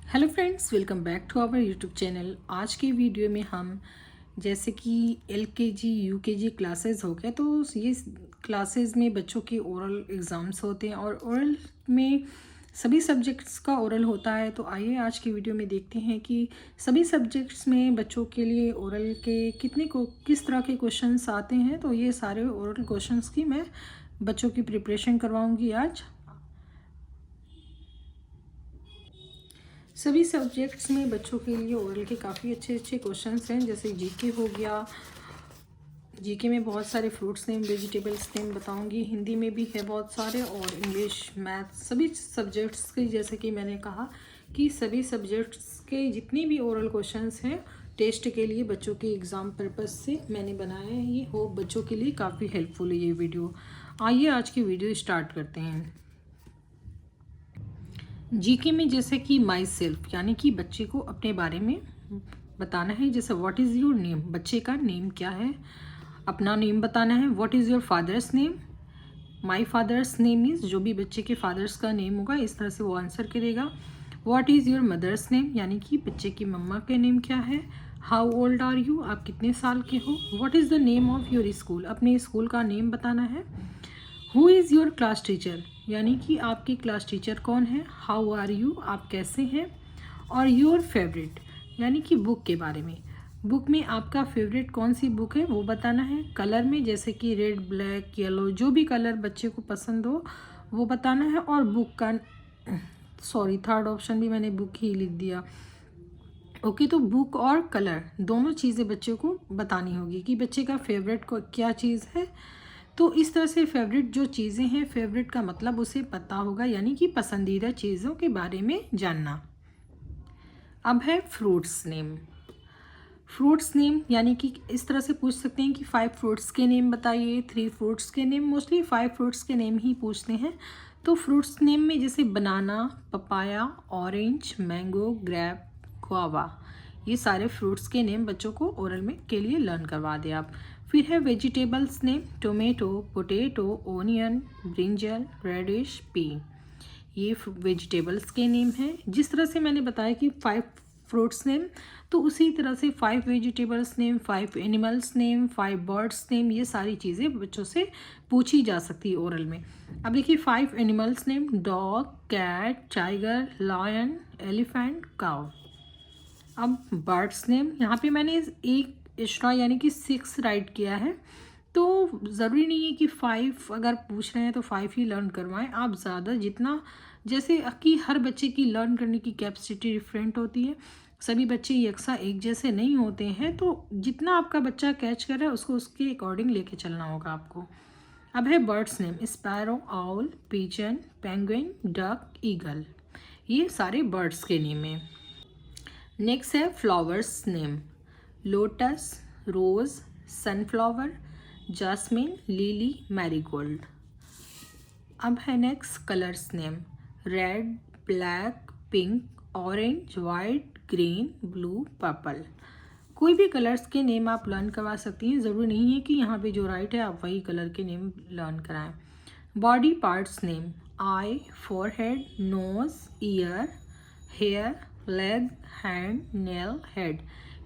Hello friends, welcome back to our YouTube channel. आज की video में हम जैसे कि एलकेजी यूकेजी क्लासेस हो गया, तो ये क्लासेस में बच्चों के ओरल एग्ज़ाम्स होते हैं और ओरल में सभी सब्जेक्ट्स का ओरल होता है। तो आइए आज की वीडियो में देखते हैं कि सभी सब्जेक्ट्स में बच्चों के लिए ओरल के किस तरह के क्वेश्चंस आते हैं। तो ये सारे ओरल क्वेश्चंस की मैं बच्चों की प्रिपरेशन करवाऊँगी आज। सभी सब्जेक्ट्स में बच्चों के लिए ओरल के काफ़ी अच्छे अच्छे क्वेश्चंस हैं। जैसे जीके हो गया, जीके में बहुत सारे फ्रूट्स नेम वेजिटेबल्स नेम बताऊंगी। हिंदी में भी है बहुत सारे, और इंग्लिश मैथ सभी सब्जेक्ट्स के, जैसे कि मैंने कहा कि सभी सब्जेक्ट्स के जितने भी ओरल क्वेश्चंस हैं टेस्ट के लिए बच्चों के एग्ज़ाम पर्पज़ से मैंने बनाया है। ये होप बच्चों के लिए काफ़ी हेल्पफुल है ये वीडियो। आइए आज की वीडियो स्टार्ट करते हैं। जीके में जैसे कि माई सेल्फ, यानी कि बच्चे को अपने बारे में बताना है। जैसे व्हाट इज़ योर नेम, बच्चे का नेम क्या है, अपना नेम बताना है। What is your father's name, my father's name is, जो भी बच्चे के फादर्स का नेम होगा इस तरह से वो आंसर करेगा। What is your mother's name, यानी कि बच्चे की मम्मा का नेम क्या है। हाउ ओल्ड आर यू, आप कितने साल के हो। What is the name of your school, अपने स्कूल का नेम बताना है। Who is your class teacher, यानी कि आपकी क्लास टीचर कौन है। हाउ आर यू, आप कैसे हैं। और योर फेवरेट, यानी कि बुक के बारे में, बुक में आपका फेवरेट कौन सी बुक है वो बताना है। कलर में जैसे कि रेड, ब्लैक, येलो, जो भी कलर बच्चे को पसंद हो वो बताना है। और बुक का थर्ड ऑप्शन भी मैंने बुक ही लिख दिया। ओके, तो बुक और कलर दोनों चीज़ें बच्चे को बतानी होगी कि बच्चे का फेवरेट को क्या चीज़ है। तो इस तरह से फेवरेट जो चीज़ें हैं, फेवरेट का मतलब उसे पता होगा, यानी कि पसंदीदा चीज़ों के बारे में जानना। अब है फ्रूट्स नेम। फ्रूट्स नेम यानी कि इस तरह से पूछ सकते हैं कि 5 फ्रूट्स के नेम बताइए, 3 फ्रूट्स के नेम, मोस्टली 5 फ्रूट्स के नेम ही पूछते हैं। तो फ्रूट्स नेम में जैसे banana, papaya, orange, mango, grape, guava, ये सारे फ्रूट्स के नेम बच्चों को ओरल में के लिए लर्न करवा दें आप। फिर है vegetables name, tomato, potato, onion, brinjal, radish, pea, ये वेजिटेबल्स के नेम हैं। जिस तरह से मैंने बताया कि 5 फ्रूट्स नेम, तो उसी तरह से 5 vegetables name, 5 animals name, 5 birds name, ये सारी चीज़ें बच्चों से पूछी जा सकती है ओरल में। अब देखिए 5 animals name, dog, cat, tiger, lion, elephant, cow. अब बर्ड्स नेम, यहाँ पे मैंने एक एक्स्ट्रा यानी कि 6 राइट किया है। तो ज़रूरी नहीं है कि 5 अगर पूछ रहे हैं तो 5 ही लर्न करवाएं आप। ज़्यादा जितना, जैसे कि हर बच्चे की लर्न करने की कैपेसिटी डिफरेंट होती है, सभी बच्चे यकसा एक जैसे नहीं होते हैं। तो जितना आपका बच्चा कैच कर रहा है उसको उसके अकॉर्डिंग लेके चलना होगा आपको। अब है birds name, sparrow, owl, pigeon, penguin, duck, eagle, ये सारे बर्ड्स के नेम हैं। नेक्स्ट है फ्लावर्स नेम, लोटस, रोज, सनफ्लावर, जास्मिन, लिली, मैरीगोल्ड। अब है next colours name, red, black, pink, orange, white, green, blue, purple. कोई भी कलर्स के नेम आप लर्न करवा सकती हैं, ज़रूरी नहीं है कि यहाँ पे जो राइट है आप वही कलर के नेम लर्न कराएं। Body parts name, eye, forehead, nose, ear, hair, leg, hand, nail, head,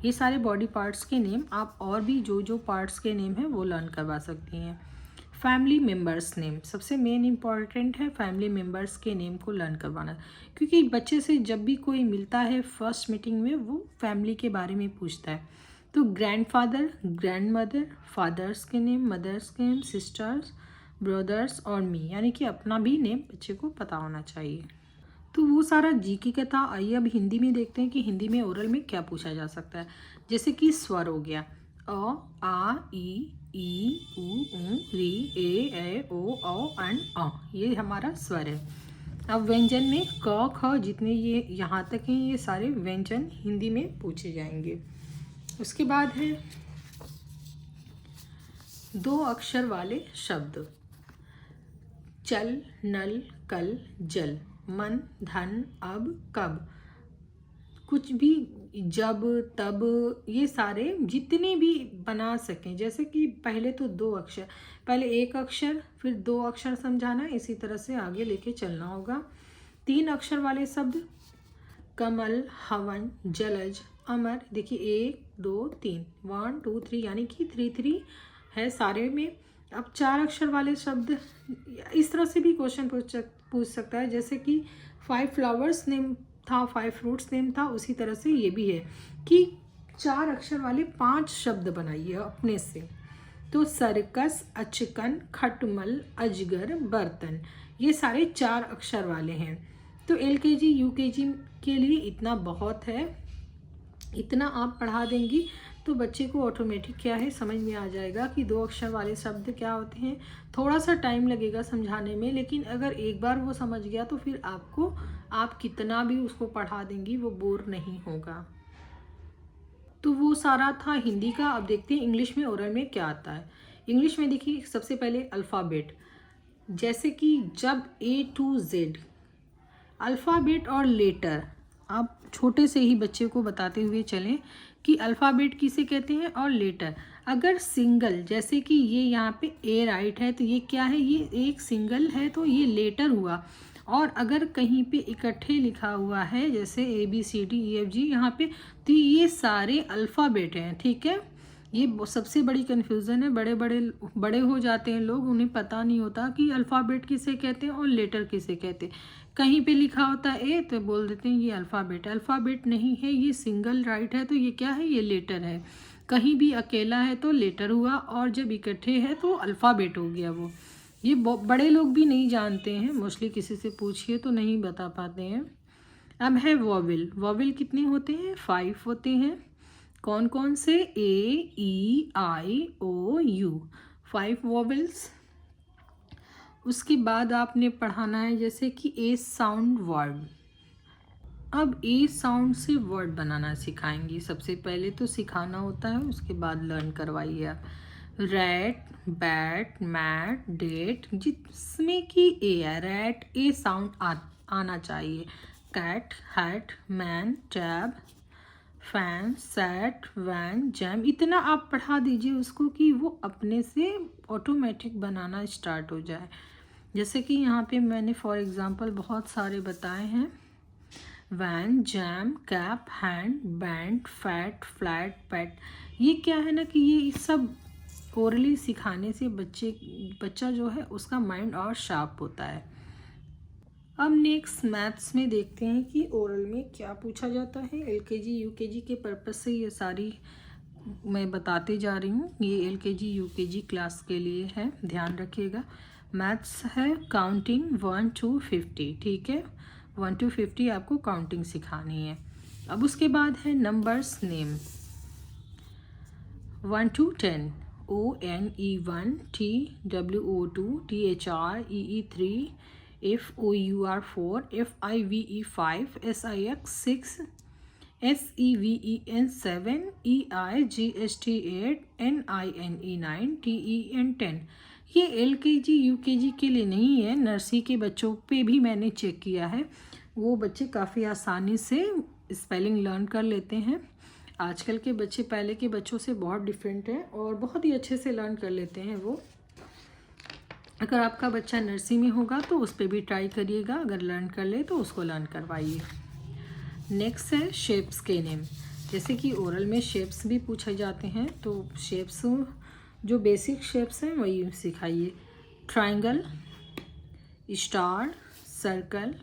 ये सारे बॉडी पार्ट्स के नेम आप और भी जो जो पार्ट्स के नेम हैं वो लर्न करवा सकती हैं। फैमिली मेम्बर्स नेम, सबसे मेन इम्पॉर्टेंट है फैमिली मेम्बर्स के नेम को लर्न करवाना, क्योंकि बच्चे से जब भी कोई मिलता है फर्स्ट मीटिंग में वो फैमिली के बारे में पूछता है। तो ग्रैंडफादर, ग्रैंडमदर, फादर्स के नेम, मदर्स के नेम, सिस्टर्स, ब्रदर्स और मी, यानी कि अपना भी नेम बच्चे को पता होना चाहिए। तो वो सारा जीके का था। आइए अब हिंदी में देखते हैं कि हिंदी में ओरल में क्या पूछा जा सकता है। जैसे कि स्वर हो गया, अ, आ, ई, उ, री, ए, ओ, एंड अ, ये हमारा स्वर है। अब व्यंजन में क, ख, जितने ये यहाँ तक हैं ये सारे व्यंजन हिंदी में पूछे जाएंगे। उसके बाद है 2 अक्षर वाले शब्द, चल, नल, कल, जल, मन, धन, अब, कब, कुछ भी, जब, तब, ये सारे जितने भी बना सकें। जैसे कि पहले तो 2 अक्षर, पहले 1 अक्षर फिर 2 अक्षर समझाना, इसी तरह से आगे लेके चलना होगा। 3 अक्षर वाले शब्द, कमल, हवन, जलज, अमर। देखिए 1 2 3, 1 2 3 यानी कि 3 है सारे में। अब 4 अक्षर वाले शब्द इस तरह से भी क्वेश्चन पूछ सकता है, जैसे कि 5 फ्लावर्स नेम था, 5 फ्रूट्स नेम था, उसी तरह से ये भी है कि 4 अक्षर वाले 5 शब्द बनाइए अपने से। तो सर्कस, अचकन, खटमल, अजगर, बर्तन, ये सारे 4 अक्षर वाले हैं। तो LKG UKG के लिए इतना बहुत है। इतना आप पढ़ा देंगी तो बच्चे को ऑटोमेटिक क्या है समझ में आ जाएगा कि 2 अक्षर वाले शब्द क्या होते हैं। थोड़ा सा टाइम लगेगा समझाने में, लेकिन अगर एक बार वो समझ गया तो फिर आप कितना भी उसको पढ़ा देंगी वो बोर नहीं होगा। तो वो सारा था हिंदी का। अब देखते हैं इंग्लिश में ओरल में क्या आता है। इंग्लिश में देखिए सबसे पहले अल्फ़ाबेट, जैसे कि जब A to Z अल्फ़ाबेट और लेटर, आप छोटे से ही बच्चे को बताते हुए चलें कि अल्फ़ाबेट किसे कहते हैं और लेटर। अगर सिंगल, जैसे कि ये यहाँ पे A राइट है तो ये क्या है, ये एक सिंगल है तो ये लेटर हुआ। और अगर कहीं पे इकट्ठे लिखा हुआ है जैसे ABCDEFG यहाँ पे, तो ये सारे अल्फ़ाबेट हैं। ठीक है, ये सबसे बड़ी कन्फ्यूज़न है। बड़े हो जाते हैं लोग, उन्हें पता नहीं होता कि अल्फ़ाबेट किसे कहते हैं और लेटर किसे कहते हैं। कहीं पे लिखा होता है ए तो बोल देते हैं ये अल्फ़ाबेट नहीं है, ये सिंगल राइट है तो ये क्या है, ये लेटर है। कहीं भी अकेला है तो लेटर हुआ, और जब इकट्ठे है तो अल्फ़ाबेट हो गया वो। ये बड़े लोग भी नहीं जानते हैं, मोस्टली किसी से पूछिए तो नहीं बता पाते हैं। अब है वॉवेल। वॉवेल कितने होते हैं, 5 होते हैं। कौन कौन से, A, E, I, O, U, 5 vowels. उसके बाद आपने पढ़ाना है जैसे कि ए साउंड वर्ड। अब ए साउंड से वर्ड बनाना सिखाएंगे। सबसे पहले तो सिखाना होता है, उसके बाद लर्न करवाइए आप। रैट, बैट, मैट, डेट, जिसमें कि ए है, रैट ए साउंड आना चाहिए। Cat, hat, man, tab, fan, set, van, jam, इतना आप पढ़ा दीजिए उसको कि वो अपने से ऑटोमेटिक बनाना स्टार्ट हो जाए। जैसे कि यहाँ पे मैंने फॉर एग्ज़ाम्पल बहुत सारे बताए हैं, van, jam, cap, hand, band, fat, flat, pat. ये क्या है ना कि ये सब ओरली सिखाने से बच्चा जो है उसका माइंड और शार्प होता है। अब नेक्स्ट मैथ्स में देखते हैं कि ओरल में क्या पूछा जाता है। LKG UKG के पर्पस से ये सारी मैं बताते जा रही हूँ। ये LKG UKG क्लास के लिए है, ध्यान रखिएगा। मैथ्स है काउंटिंग 1 to 50, ठीक है, 1 to 50 आपको काउंटिंग सिखानी है। अब उसके बाद है numbers name, 1 to 10, ONE1, TWO2, THREE3, FOUR4, FIVE5, SIX 6, SEVEN7, EIGST8, NINE9, TEN10। ये LKG UKG के लिए नहीं है, नर्सरी के बच्चों पे भी मैंने चेक किया है, वो बच्चे काफ़ी आसानी से स्पेलिंग लर्न कर लेते हैं। आजकल के बच्चे पहले के बच्चों से बहुत डिफरेंट हैं और बहुत ही अच्छे से लर्न कर लेते हैं वो। अगर आपका बच्चा नर्सरी में होगा तो उस पर भी ट्राई करिएगा, अगर लर्न कर ले तो उसको लर्न करवाइए। नेक्स्ट है शेप्स के नेम, जैसे कि ओरल में शेप्स भी पूछे जाते हैं, तो शेप्स जो बेसिक शेप्स हैं वही सिखाइए। Triangle, star, circle,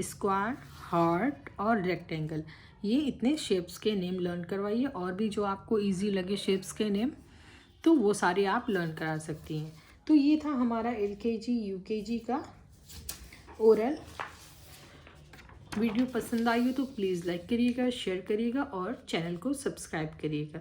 square, heart और रेक्टेंगल, ये इतने शेप्स के नेम लर्न करवाइए। और भी जो आपको इजी लगे शेप्स के नेम तो वो सारे आप लर्न करा सकती हैं। तो ये था हमारा LKG UKG का ओरल। वीडियो पसंद आई हो तो प्लीज़ लाइक करिएगा, शेयर करिएगा और चैनल को सब्सक्राइब करिएगा।